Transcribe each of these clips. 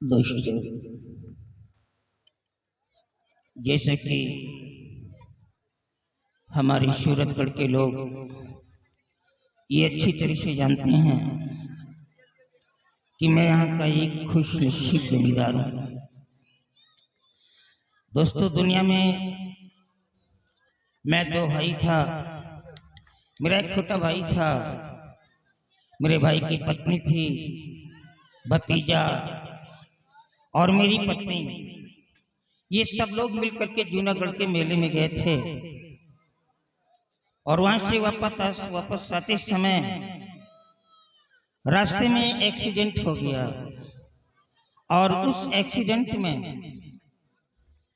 दोस्तों, जैसे कि हमारे सूरतगढ़ के लोग ये अच्छी तरह से जानते हैं कि मैं यहाँ का एक खुश नसीब जमींदार हूँ। दोस्तों, दुनिया में मैं दो भाई था। मेरा एक छोटा भाई था, मेरे भाई की पत्नी थी, भतीजा और मेरी पत्नी। ये सब लोग मिलकर के जूनागढ़ के मेले में गए थे और वहां से वापस आते समय रास्ते में एक्सीडेंट हो गया और उस एक्सीडेंट में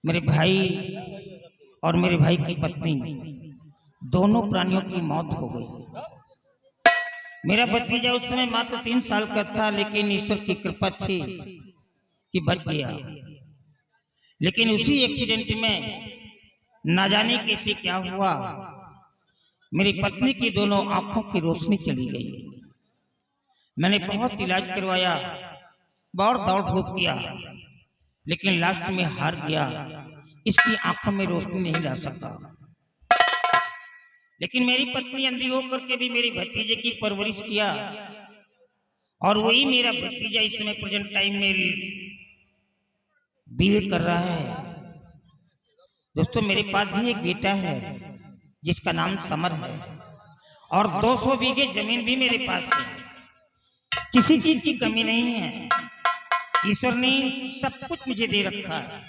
मेरे भाई और मेरे भाई की पत्नी दोनों प्राणियों की मौत हो गई। मेरा भतीजा उस समय मात्र 3 साल का था, लेकिन ईश्वर की कृपा थी कि बच गया। लेकिन उसी एक्सीडेंट में ना जाने कैसे क्या हुआ, मेरी पत्नी की दोनों आंखों की रोशनी चली गई। मैंने बहुत इलाज करवाया, बहुत दौड़ धूप किया, लेकिन लास्ट में हार गया। इसकी आंखों में रोशनी नहीं ला सका। लेकिन मेरी पत्नी अंधी होकर के भी मेरे भतीजे की परवरिश किया और वही मेरा भतीजा इस समय प्रेजेंट टाइम में बीए कर रहा है। दोस्तों, मेरे पास भी एक बेटा है जिसका नाम समर है और 200 बीघे जमीन भी मेरे पास है। किसी चीज की कमी नहीं है, ईश्वर ने सब कुछ मुझे दे रखा है।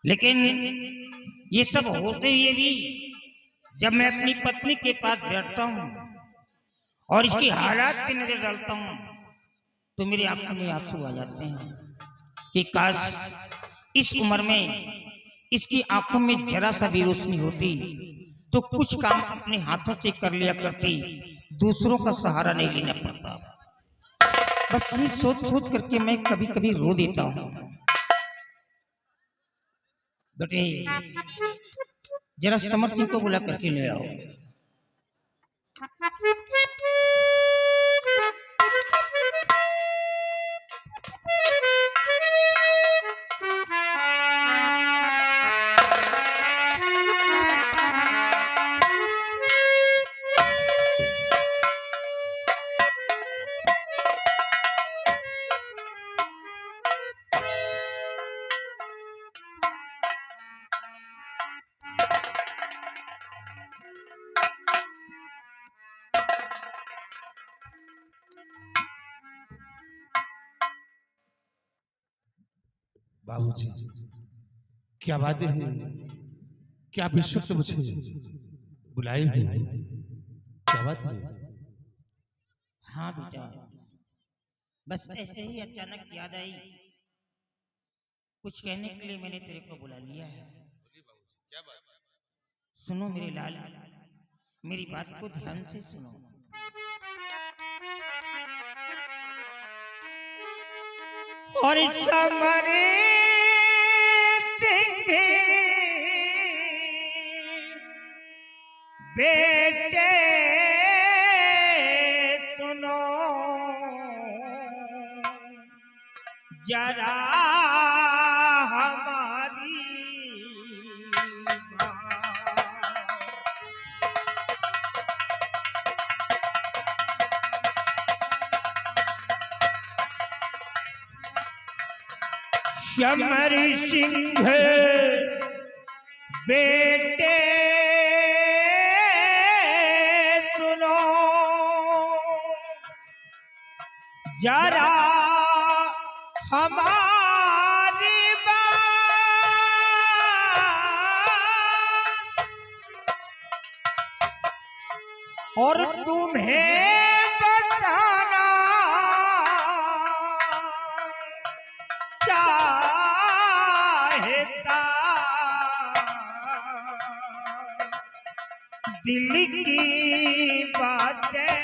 लेकिन ये सब होते हुए भी जब मैं अपनी पत्नी के पास बैठता हूँ और इसकी हालात पे नजर डालता हूँ तो मेरी आंखों में आंसू आ जाते हैं कि काश इस उम्र में इसकी आंखों में जरा सा भी रोशनी होती तो कुछ काम अपने हाथों से कर लिया करती, दूसरों का सहारा नहीं लेना पड़ता। बस ये सोच सोच करके मैं कभी कभी रो देता हूँ। बेटे, जरा समर सिंह को बुला करके ले आओ। बाबूजी, क्या बातें हैं, क्या बेशक मुझे बुलाए हैं, क्या बात है? हाँ बेटा, बस ऐसे ही अचानक याद आई, कुछ कहने के लिए मैंने तेरे को बुला लिया है। क्या बात? सुनो मेरे लाल, मेरी बात को ध्यान से सुनो। और समर सिंह बेटे सुनो जरा हमारी समर सिंह बेटे सुनो जरा हमारी बात, और तुम्हें बताना चाहता दिल की बातें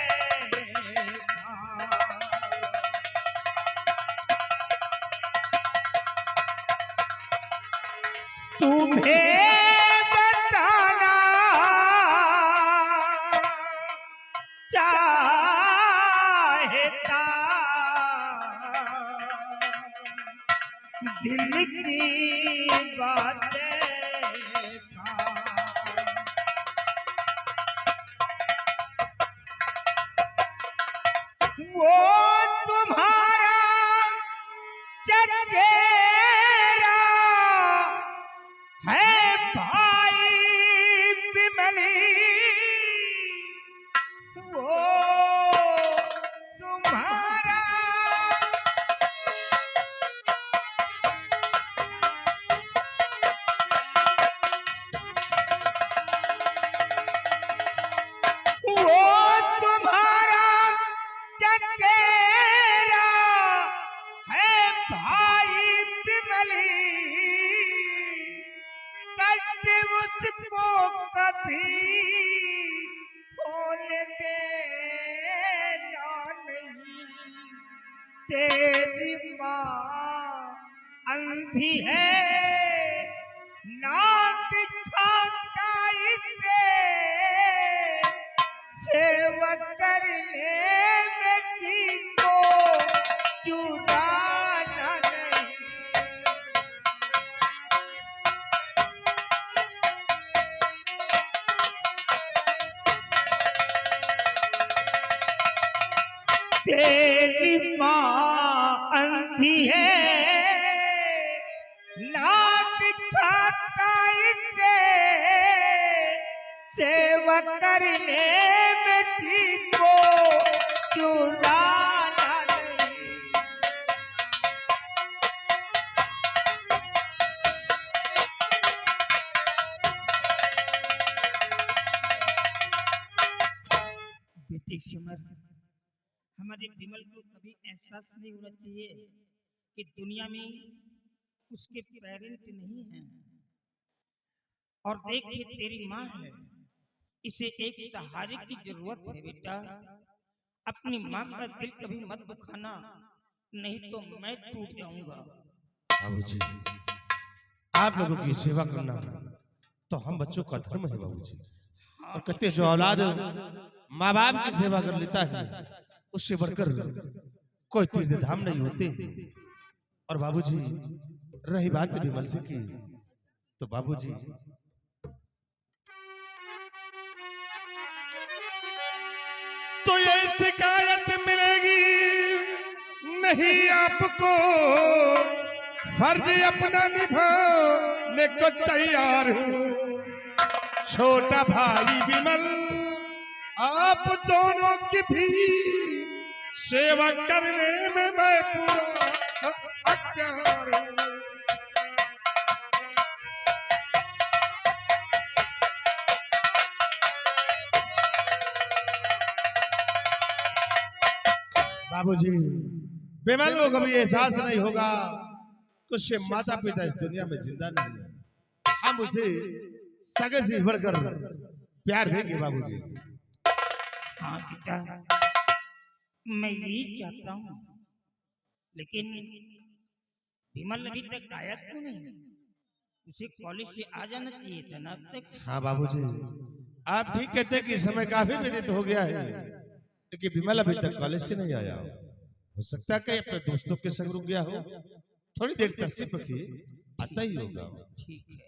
तुम्हें बताना चाहता दिल की बातें का वो तुम्हारा चचेरा है भाई बिमली वो तुम्हारा वो तुम्हारा चचेरा है भाई बिमली कष्ट उसको कभी होने देना नहीं तेरी माँ अंधी है ना दिखाता इसे सेवा करने में जी को चुराना नहीं तेरी माँ अंधी है ना दिखाता इसे सेवा करने में जी को चुराना नहीं बेटी सिमर हमारे विमल को कभी एहसास नहीं होना चाहिए कि दुनिया में उसके पेरेंट नहीं हैं और देखिए तेरी माँ है इसे एक सहारे की जरूरत है बेटा अपनी माँ का दिल कभी मत दुखाना नहीं तो मैं टूट जाऊंगा बाबूजी आप लोगों की सेवा करना तो हम बच्चों का धर्म है बाबूजी और कहते हैं, जो औलाद माँ बाप की सेवा कर लेता है उससे बढ़कर कोई तीर्थ धाम नहीं होते। और बाबूजी रही बात विमल सिंह की तो बाबूजी तो ये शिकायत मिलेगी नहीं आपको फर्ज अपना निभाने को तैयार हूँ छोटा भाई विमल आप दोनों की भी सेवा करने में मैं पूरा हकदार हूँ। बाबूजी विमल को कभी एहसास नहीं होगा कि उसके माता पिता इस दुनिया में जिंदा नहीं है हम उसे सगे से बढ़कर प्यार देंगे बाबूजी। हाँ बेटा मैं यही चाहता हूँ लेकिन विमल अभी तक आया क्यों नहीं उसे कॉलेज से आ जाना चाहिए था ना अब तक। हाँ बाबूजी आप ठीक कहते हैं कि समय काफी व्यतीत हो गया है लेकिन विमल अभी तक कॉलेज से नहीं आया हो सकता है कि अपने दोस्तों के संग रुक गया हो थोड़ी देर तशरीफ रखिए आता ही होगा। ठीक है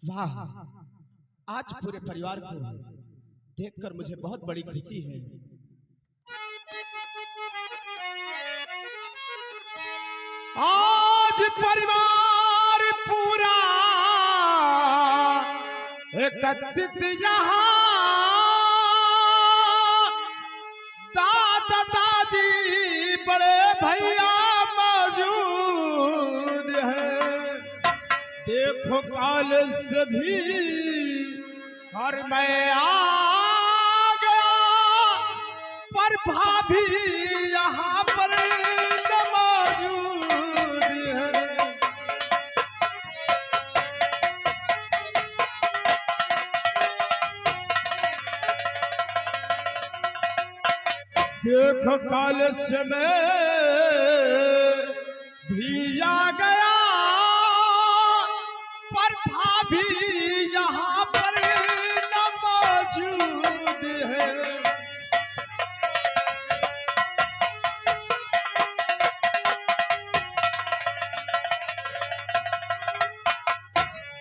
वाह आज पूरे परिवार को देखकर मुझे बहुत बड़ी खुशी है। आज परिवार पूरा एकत्रित यहाँ दादा दादी बड़े भैया मौजूद हैं। देखो देखो काल से भी और मैं आ गया, पर भाभी यहाँ पर न मौजूद है। देखो काल से मैं भी आ गया, पर भाभी यहाँ पर न मौजूद है।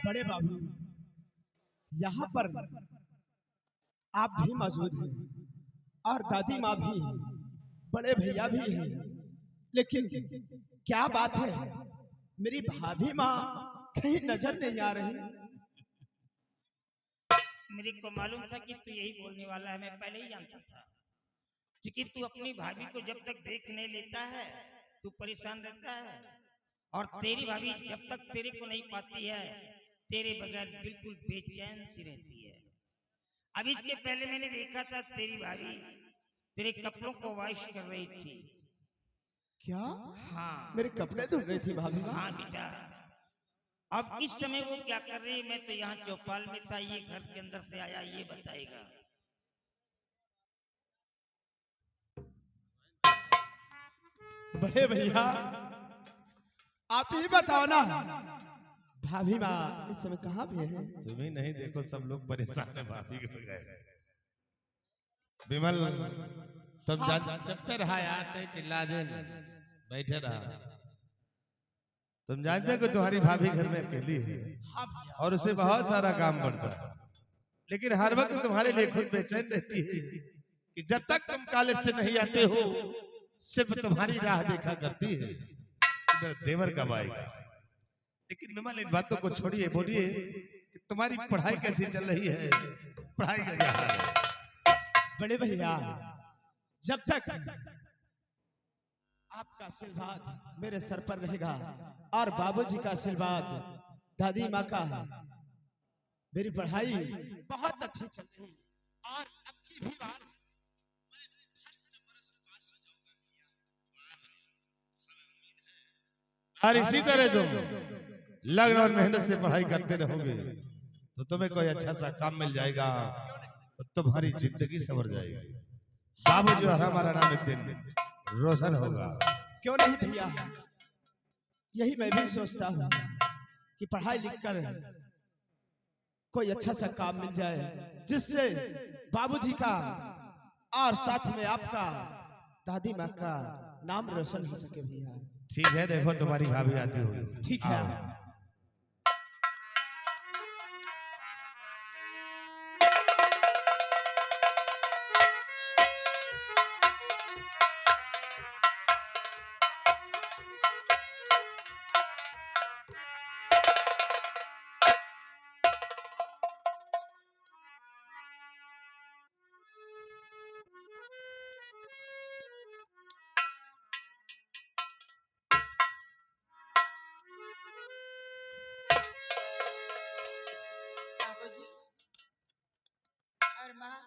बड़े बाबू, यहाँ पर आप भी मौजूद हैं और दादी माँ भी हैं, बड़े भैया भी हैं, लेकिन क्या बात है, मेरी भाभी माँ कहीं नजर नहीं आ रही। मेरे को मालूम था कि तू यही बोलने वाला है, मैं पहले ही जानता था, क्योंकि तू अपनी भाभी को जब तक देख नहीं लेता है तू परेशान रहता है, और तेरी भाभी जब तक तेरे को नहीं पाती है तेरे बगैर बिल्कुल बेचैन सी रहती है। अब इसके पहले मैंने देखा था तेरी भाभी तेरे कपड़ों को वॉश कर रही थी। क्या? हाँ, मेरे कपड़े धुल रही थी भाभी माँ? हाँ बेटा। अब इस समय वो क्या कर रही है, मैं तो यहाँ चौपाल में था, ये घर के अंदर से आया, ये बताएगा। बड़े भैया आप ही बताओ ना, भाभी माँ इस समय कहाँ पे है? तुम ही नहीं, देखो सब लोग परेशान है भाभी के बगैर। विमल तुम चुप पे रहा यार, ते चिल्ला दे, बैठे रहा। तुम जानते हो कि तुम्हारी भाभी घर में अकेली है हाँ भैया। और उसे बहुत सारा काम पड़ता है, लेकिन हर वक्त तुम्हारे लिए खुद बेचैन रहती है कि जब तक तुम कॉलेज से नहीं आते हो सिर्फ तुम्हारी राह देखा करती है कि मेरा देवर कब आएगा। लेकिन विमल इन बातों को छोड़िए, बोलिए कि तुम्हारी पढ़ाई कैसी चल रही है, पढ़ाई का क्या हाल है? बड़े भैया जब तक आपका आशीर्वाद मेरे सर पर रहेगा और बाबूजी का आशीर्वाद दादी माँ का, मेरी पढ़ाई बहुत अच्छी चल रही है और अब की भी बार मैं फर्स्ट नंबर से पास हो जाऊंगा भैया। और इसी तरह तुम लगन और मेहनत से पढ़ाई करते रहोगे तो तुम्हें कोई अच्छा सा काम मिल जाएगा तो तुम्हारी जिंदगी संवर जाएगी। बाबूजी और हमारा नाम एक दिन रोशन होगा। क्यों नहीं भैया, यही मैं भी सोचता हूँ कि पढ़ाई लिखकर कोई अच्छा सा काम मिल जाए जिससे बाबूजी का और साथ में आपका दादी माँ का नाम रोशन हो सके भैया। ठीक है, देखो तुम्हारी भाभी आती होगी। ठीक है। बाबूजी और माँ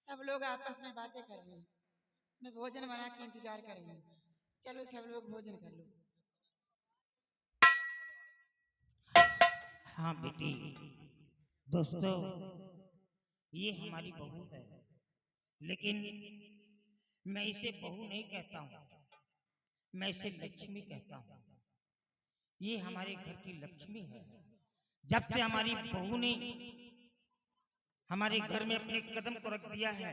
सब लोग आपस में बातें कर रहे हैं, मैं भोजन बना के इंतजार कर रही हूँ। चलो सब लोग भोजन कर लो। हाँ बेटी, दोस्तों ये हमारी बहू है, लेकिन मैं इसे बहू नहीं कहता हूँ, मैं इसे लक्ष्मी कहता हूँ। ये हमारे घर की लक्ष्मी है। जब से हमारी बहू ने हमारे घर में अपने कदम को रख दिया है,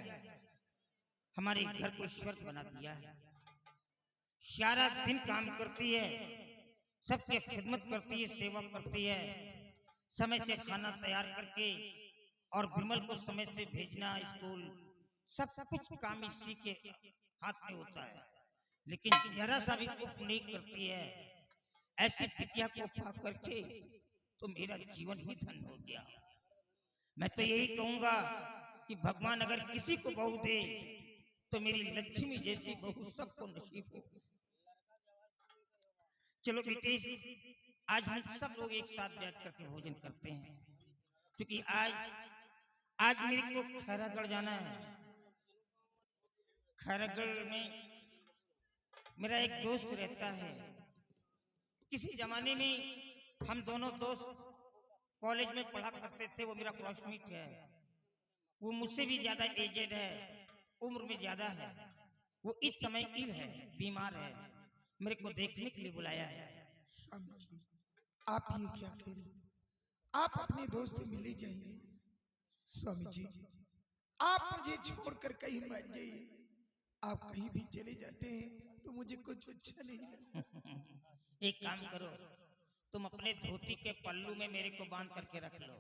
हमारे घर को स्वर्ग बना दिया है। सारा दिन काम करती है, सबकी खिदमत करती है, सेवा करती है, समय से खाना तैयार करके और विमल को समय से भेजना स्कूल, सब कुछ काम इसी के हाथ में होता है। लेकिन जरा सा भी उप नहीं करती है। ऐसी बिटिया को पा करके तो मेरा जीवन ही धन्य हो गया। मैं तो यही कहूंगा कि भगवान अगर किसी को बहू दे तो मेरी लक्ष्मी जैसी बहू सबको नसीब हो। चलो बेटे आज हम सब लोग एक साथ बैठ करके भोजन करते हैं, क्योंकि आज मेरे को खैरागढ़ जाना है। खैरागढ़ में मेरा एक दोस्त रहता है। किसी जमाने में हम दोनों दोस्त कॉलेज में पढ़ा करते थे। वो मेरा क्लासमेट है। वो मुझसे भी ज्यादा एजेड है, उम्र में ज्यादा है। वो इस समय इल है, बीमार है। मेरे को देखने के लिए बुलाया है। स्वामी जी, आप ये क्या कह रहे हैं? आप अपने दोस्त से मिले जाएंगे? स्वामी जी, आप मुझे छोड़कर कहीं मत जाइए। आप कहीं भी चले जाते हैं तो मुझे कुछ अच्छा नहीं लगता। एक काम करो, तुम अपने धोती के पल्लू में मेरे को बांध करके रख लो।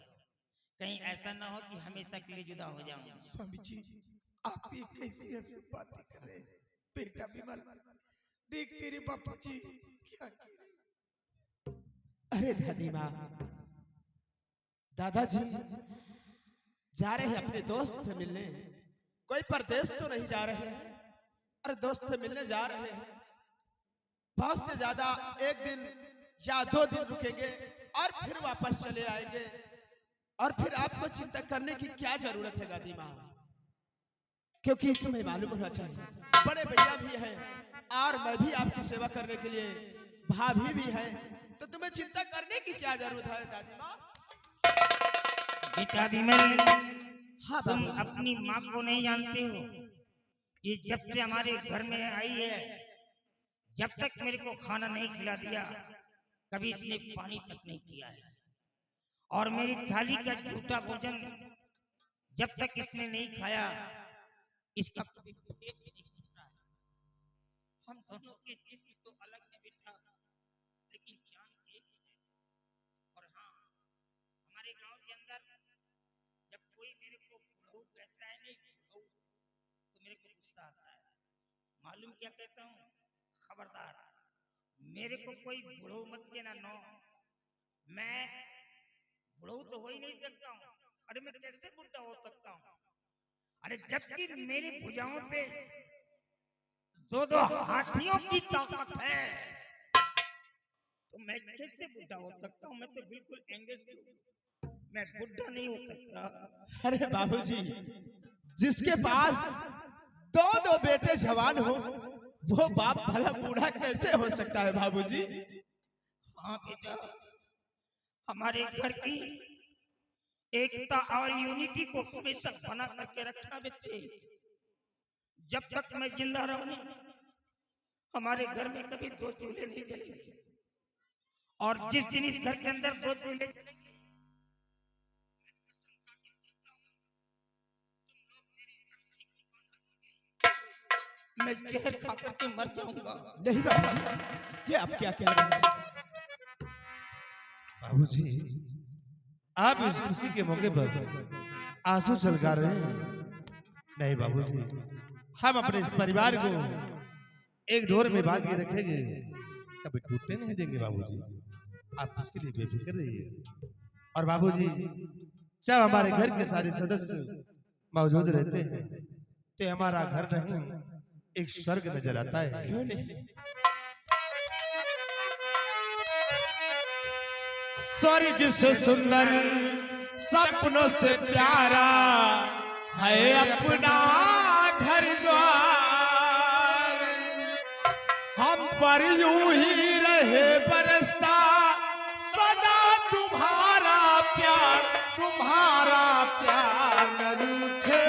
कहीं ऐसा ना हो कि हमेशा के लिए जुदा हो जाऊं। स्वामी जी, आप ये कैसी ऐसी बातें कर रहे हैं? बेटा विमल, देख तेरे बापू जी क्या कह रहे हैं। अरे दादी माँ, दादाजी जा रहे हैं अपने दोस्त से मिलने। कोई परदेश तो नहीं जा रहे हैं। अरे दोस्त से मिलने जा रहे हैं। बहुत से ज्यादा एक दिन या 2 दिन रुकेंगे और फिर वापस चले आएंगे। और फिर आपको चिंता करने की क्या जरूरत है दादी माँ, क्योंकि तुम्हें मालूम होना चाहिए बड़े भैया भी हैं और मैं भी आपकी सेवा करने के लिए भाभी भी है। तो तुम्हें चिंता करने की क्या जरूरत है दादी माँ? बेटा विमल, हाँ तुम बाबूजी। अपनी माँ को नहीं जानते हो। ये जब से हमारे घर में आई है, जब तक मेरे को खाना नहीं खिला दिया, कभी इसने पानी तक नहीं पिया है। और मेरी थाली का झूठा भोजन जब तक इसने नहीं खाया, इसका कभी पेट नहीं भरा है। हम दोनों के जिस्म तो अलग है बेटा, लेकिन जान एक ही है। और हाँ, हमारे गांव के अंदर जब कोई मेरे को बुढ़ऊ कहता है, नहीं बुढ़ऊ, तो मेरे को गुस्सा आता है। मालूम क्या कहता हूँ? खबरदार, मेरे को कोई बुढ़ऊ मत कहना। नो, मैं बुढ़ऊ तो हो ही नहीं सकता हूँ। अरे मैं कैसे बुढ़ा हो सकता हूँ? अरे जबकि मेरी भुजाओं पे 2-2 हाथियों की ताकत है, तो मैं कैसे बुढ़ा हो सकता हूँ? मैं तो बिल्कुल एंगेज हूँ, मैं बुढ़ा नहीं हो सकता। अरे बाबूजी, जिसके पास 2-2 बेटे जवान हो, वो बाप भला बूढ़ा कैसे हो सकता है बाबूजी? हाँ बेटा, हमारे घर की एकता और यूनिटी को हमेशा बना करके रखना बच्चे। जब तक मैं जिंदा रहूं, हमारे घर में कभी 2 चूल्हे नहीं जलेंगे। और जिस दिन इस घर के अंदर 2 चूल्हे जलेंगे, मैं जहर खा करके मर जाऊंगा। नहीं बाबूजी, ये आप क्या कह रहे हैं? बाबूजी, आप इस खुशी के मौके पर आंसू छलका रहे हैं। नहीं बाबूजी, हम अपने इस परिवार को एक डोर में बांध के रखेंगे, कभी टूटने नहीं देंगे बाबूजी। आप इसके लिए बेफिक्र रहिए। और बाबूजी, जब हमारे घर के सारे सदस्य मौजूद रहते हैं, तो हमारा घर नहीं एक स्वर्ग नजर आता है। क्यों नहीं? स्वर्ग से सुंदर, सपनों से प्यारा है अपना घर द्वार। हम पर यूं ही रहे बरसता सदा तुम्हारा प्यार न रूठे,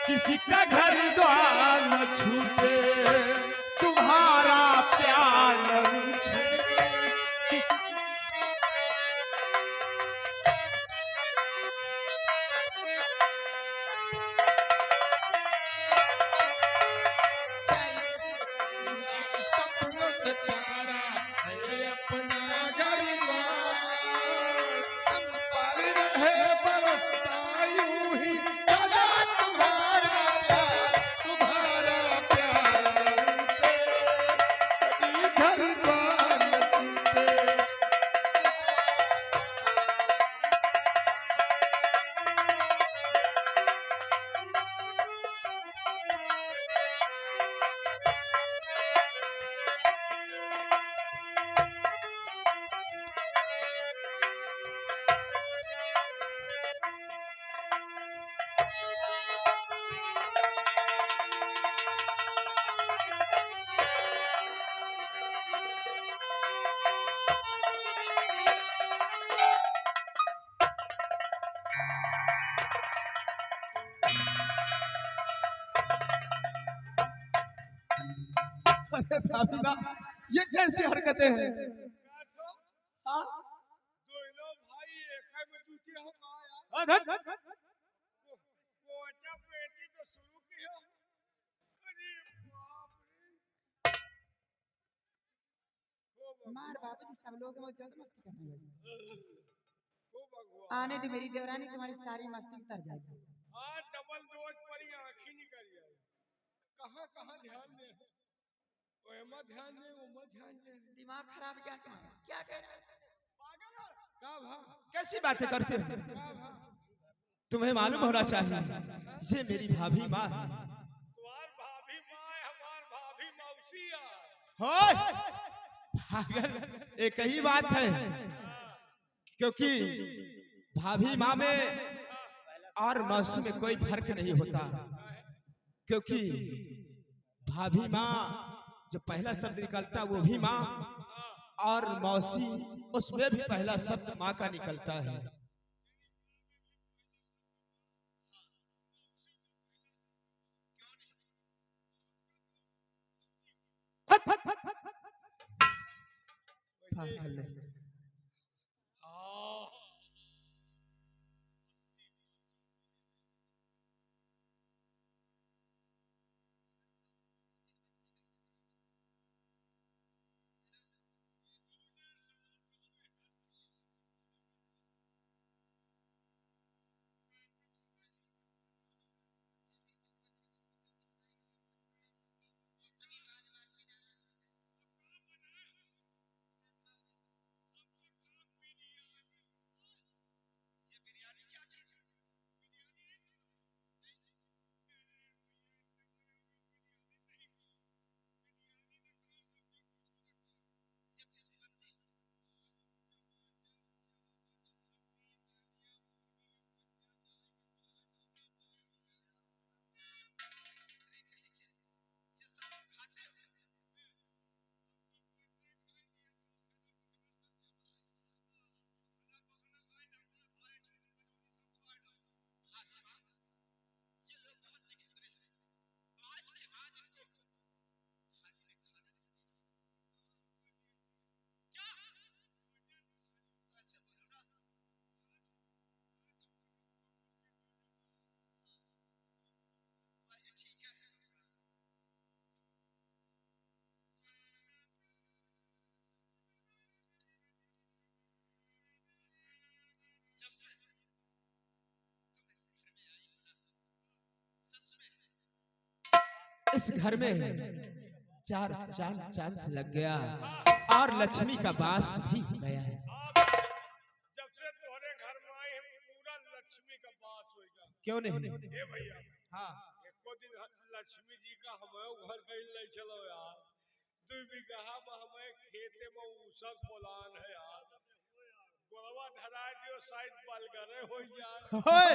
किसी का घर द्वार न छूटे, तुम्हारा प्यार न रूठे। सपनों से प्यारा है अपना घर द्वार। हम पर रहे बरसता यूं ही सदा तुम्हारा प्यार अरे भाभी माँ, ये कैसी हरकतें हैं? हाँ? दोनों भाई एक में जूते हो कहा यार अधत! कोचा पेटी तो शुरू की हो। अरे बाप रे मार बाबूजी सब लोग वो जल्द मस्ती करने लगे। ओ भगवान आने दो मेरी देवरानी, तुम्हारी सारी मस्ती उतर जाएगी। हाँ डबल डोज पर ही आँखी निकल जाए। कहाँ कहाँ ध्यान दे ओमा ध्यान दे ओमा ध्यान दे दिमाग खराब क्या तुम्हारा? क्या कह रहे हो? का भा कैसी बातें करते हो? का भा तुम्हें मालूम होना चाहिए, ये मेरी भाभी माँ है। तुम्हार भाभी माँ है हमार भाभी मौसी है। होय! पागल, एक ही बात है, क्योंकि भाभी माँ में और मौसी में कोई फर्क नहीं होता, क्योंकि भाभी माँ जो पहला शब्द निकलता वो भी माँ, और मौसी उसमें भी पहला शब्द माँ का निकलता है। पागल है। इस घर में चार चांद चांद से लग गया और लक्ष्मी का वास भी हो गया है। जब से तुम्हारे घर में आए हैं पूरा लक्ष्मी का वास होगा। क्यों नहीं? ए भैया हाँ, एको दिन लक्ष्मी जी का हमें घर कहीं ले चलो यार। 2 बीघा में हमें खेते में ऊसर पोलान है यार। गोलवा धरा दियो साइड बलगरे हो जाए। होय!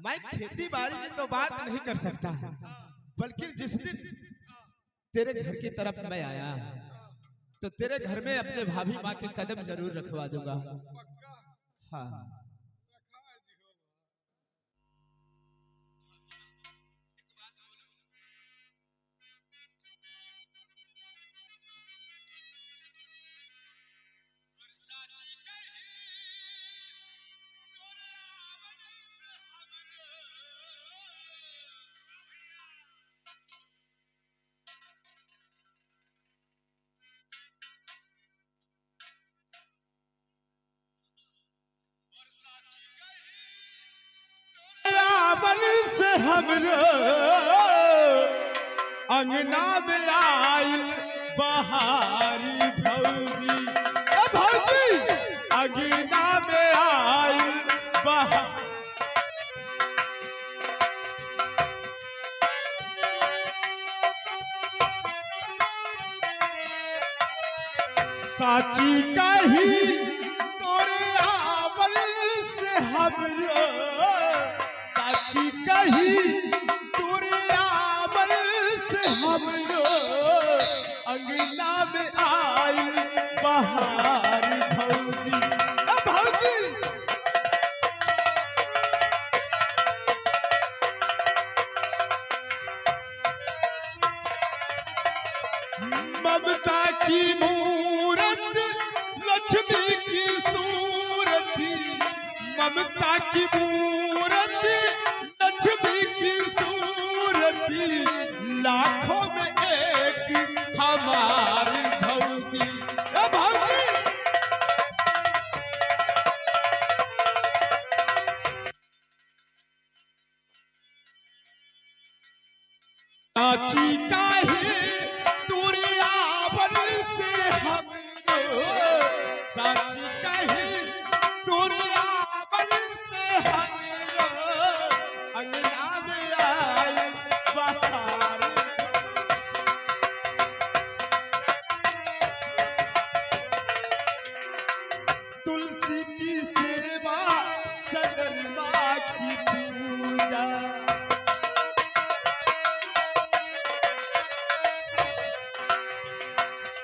मैं खेती बाड़ी की तो बात नहीं कर सकता, बल्कि जिस दिन तेरे घर की तरफ मैं आया तो तेरे घर में अपने भाभी माँ के कदम जरूर रखवा दूंगा। पक्का हाँ, रखा दियो। रावण से हमरो अंगना में आई बहारी भौजी, भौजी अंगना में आई बहारी। साची कही तोरे आवल से हमरो, साची कही तोरे आवल से हमरो अंगना में आई बहार भौजी, भौजी। की मूरत लक्ष्मी की सूरती, ममता की मूरत लक्ष्मी की सूरती, लाखों में एक हमारी भौजी। ए भौजी साची का ही तुरियावन से हमरो, साची का ही तुरियावन से हमरो, अंगना में आई बहार। तुलसी की सेवा चंद्रमा की पूजा,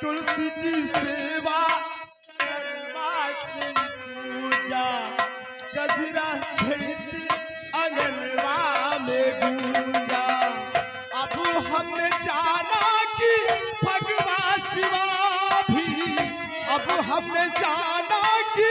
तुलसी की सेवा चंद्रमा की पूजा, गजरा छैत अंगनवा में गूंजा। अब हमने जाना कि भगवान शिवा भी, अब हमने जाना कि